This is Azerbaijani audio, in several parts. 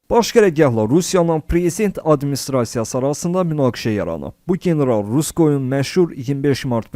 Baş qərargahla Rusiyanın prezident administrasiyası arasında münaqişə yaranıb. Bu general Ruskoyun məşhur 25 Mart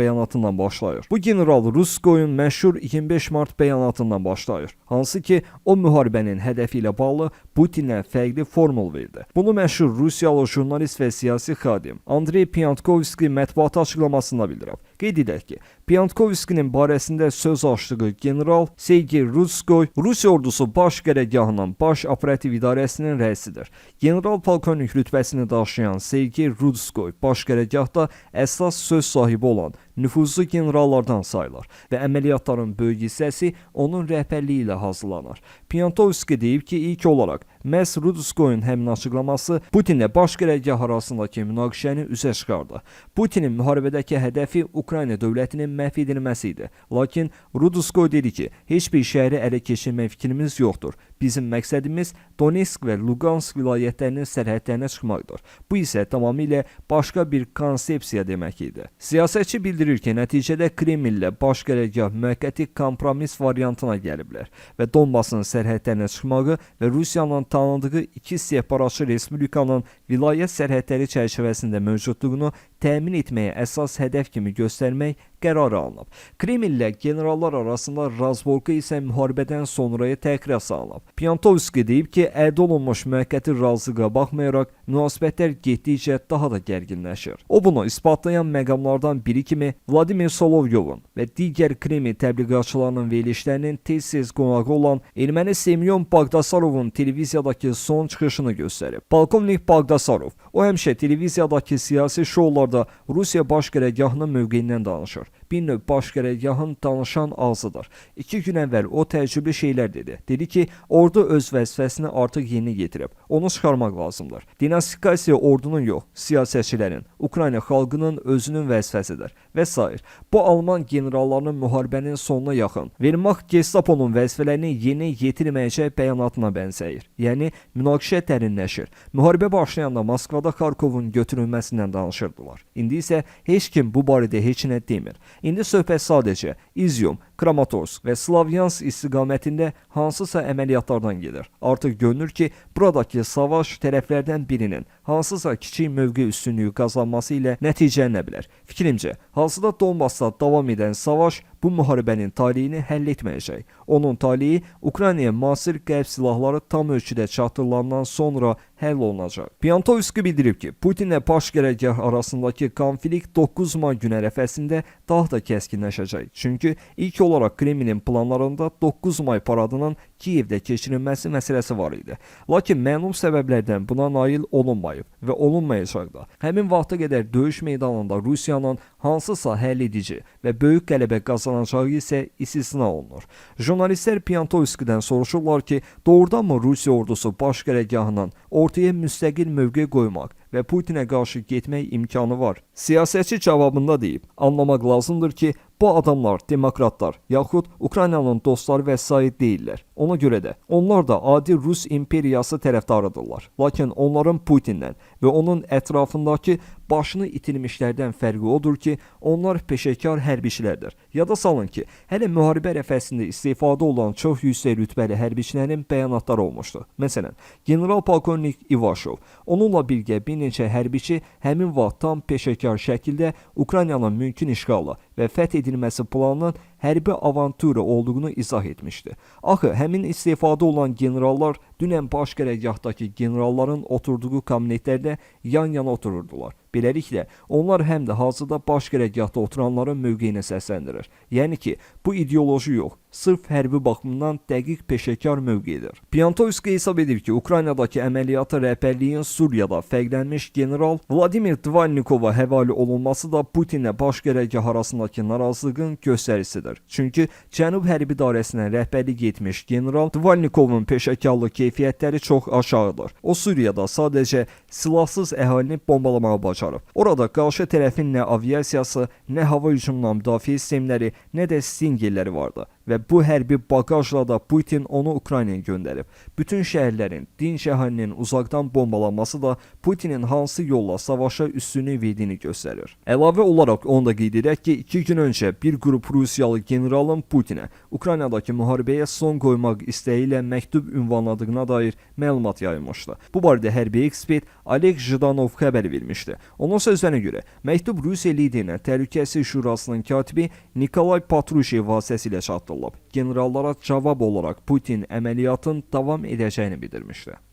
bəyanatından başlayır. Hansı ki, o müharibənin hədəfi ilə bağlı Putinə fərqli formul verdi. Bunu məşhur Rusiyalı jurnalist və siyasi xadim Andrey Piyantkovski mətbuat açıqlamasında bildirib. Qeyd edək ki, Piyantkovskinin barəsində söz açdığı general Sergey Rutskoy Rusiya ordusu baş qərargahının baş operativ idarəsinin rəisidir. General polkovnik rütbəsini daşıyan Sergey Rutskoy baş qərargahda əsas söz sahibi olan nüfuzlu generallardan sayılır və əməliyyatların böyük hissəsi onun rəhbərliyi ilə hazırlanır. Piyantkovski deyib ki, ilk olaraq məhz Rutskoyun həmin açıqlaması Putinlə baş qərargah arasındakı münaqişəni üzə çıxardı. Putinin müharibədəki hədəfi Ukrayna dövlətinin məhv edilməsi idi. Lakin Rutskoy dedi ki, heç bir şəhəri ələ keçirmək fikrimiz yoxdur. Bizim məqsədimiz Donetsk və Lugansk vilayətlərinin sərhədlərinə çıxmaqdır. Bu isə tamamilə başqa bir konsepsiya demək idi. Siyasətçi bildirir ki, nəticədə Kremllə baş qərargah müvəqqəti kompromis variantına gəliblər və Donbasın sərhədlərinə çıxmağı və Rusiyanın tanıdığı iki separatçı respublikanın vilayət sərhədləri çərçivəsində mövcudluğunu təmin etməyə əsas hədəf kimi göstərmək qərarı alınıb. Kremllə generallar arasında razborka isə müharibədən sonraya təxirə salınıb. Piyantkovski deyib ki, əldə olunmuş müvəqqəti razılığa baxmayaraq münasibətlər getdikcə daha da gərginləşir. O bunu isbatlayan məqamlardan biri kimi Vladimir Solovyovun və digər Kreml təbliğatçılarının verilişlərinin tez-tez qonağı olan erməni Semyon Baqdasarovun televiziyadakı son çıxışını göstərib. Polkovnik Baqdasarov, o həmişə televiziyadakı siyasi şoularda Rusiya baş qərargahının mövqeyindən danışır. Bir növ baş qərargahın danışan ağzıdır. 2 gün əvvəl o təcrübli şeylər dedi. Dedi ki, ordu öz vəzifəsini artıq yeni getirib. Onu çıxarmaq lazımdır. Denazifikasiya ordunun yox, siyasətçilərin, Ukrayna xalqının özünün vəzifəsidir və s. Bu Alman generallarının müharibənin sonuna yaxın Wehrmacht Gestaponun vəzifələrini yeni yetirməyəcək bəyanatına bənzəyir. Yəni, münaqişə dərinləşir. Müharibə başlayanda Moskvada Kharkovun götürülməsindən danışırdılar. İndi isə heç kim bu barədə heç nə demir. İndi söhbət sadəcə İzyum, Kramatorsk və Slavyansk istiqamətində hansısa əməliyyatlardan gedir. Artıq görünür ki, buradakı savaş tərəflərdən birinin hansısa kiçik mövqe üstünlüyü qazanması ilə nəticələnə bilər. Fikrimcə, hazırda Donbasda davam edən savaş bu müharibənin taleyini həll etməyəcək. Onun taleyi Ukraynaya müasir qərb silahları tam ölçüdə çatdırılandan sonra həll olunacaq. Piyantkovski bildirib ki, Putinlə baş qərargah arasındakı konflikt 9 may günü ərəfəsində daha da kəskinləşəcək. Çünki ilk olaraq Kremlin planlarında 9 may paradının Kiyevdə keçirilməsi məsələsi var idi. Lakin məlum səbəblərdən buna nail olunmayıb və olunmayacaq da. Həmin vaxta qədər döyüş meydanında Rusiyanın hansısa həll edici və böyük qələbə qazanacağı isə istisna olunur. Jurnalistlər Piyantkovskidən soruşurlar ki, doğrudanmı Rusiya ordusu baş qərargahının ortaya müstəqil mövqe qoymaq və Putinə qarşı getmək imkanı var? Siyasətçi cavabında deyib, anlamaq lazımdır ki, bu adamlar demokratlar yaxud Ukraynanın dostları və sair deyirlər. Ona görə də onlar da adi Rus imperiyası tərəfdarıdırlar. Lakin onların Putinlə və onun ətrafındakı başını itirmişlərdən fərqi odur ki, onlar peşəkar hərbiçilərdir. Yada salın ki, hələ müharibə ərəfəsində istifadə olan çox yüksək rütbəli hərbiçilərin bəyanatları olmuşdu. Məsələn, general polkovnik Ivashov, onunla birgə bir neçə hərbiçi həmin vaxt tam peşəkar şəkildə Ukraynanın mümkün işğalı və fəth edilməsi planının hərbi avantura olduğunu izah etmişdi. Axı, həmin istifadə olan generallar dünən baş qərargahdakı generalların oturduğu kabinetlərdə yan-yana otururdular. Beləliklə, onlar həm də hazırda baş qərargahda oturanların mövqeyinə səsləndirir. Yəni ki, bu ideoloji yox, sırf hərbi baxımından dəqiq peşəkar mövqeyidir. Piyantkovski hesab edir ki, Ukraynadakı əməliyyatı rəhbərliyin Suriyada fərqlənmiş general Vladimir Dvalnikova həvalə olunması da Putinlə baş qərargah arasındakı narazılığın göstəricisidir. Çünki Cənub Hərbi İdarəsinə rəhbərlik etmiş general Dvalnikovun peşəkarlıq keyfiyyətləri çox aşağıdır. O Suriyada sadəcə silahsız əhalini bombalamağa bacarır. Orada qarşı tərəfin nə aviasiyası, nə hava hücumundan müdafiə sistemləri, nə də stingerləri vardı. və bu hərbi baqajla da Putin onu Ukraynaya göndərib. Bütün şəhərlərin, dinc əhalinin uzaqdan bombalanması da Putinin hansı yolla savaşa üstünlük verdiyini göstərir. Əlavə olaraq onu da qeyd edək ki, 2 gün öncə bir qrup Rusiyalı generalın Putinə Ukraynadakı müharibəyə son qoymaq istəyi ilə məktub ünvanladığına dair məlumat yayılmışdı. Bu barədə hərbi ekspert Oleg Zhidanov xəbər vermişdi. Onun sözlərinə görə, məktub Rusiya liderinə Təhlükəsizlik Şurasının katibi Nikolay Patrushev vasitəsilə çatdırılıb. Generallara cavab olaraq Putin əməliyyatın davam edəcəyini bildirmişdi.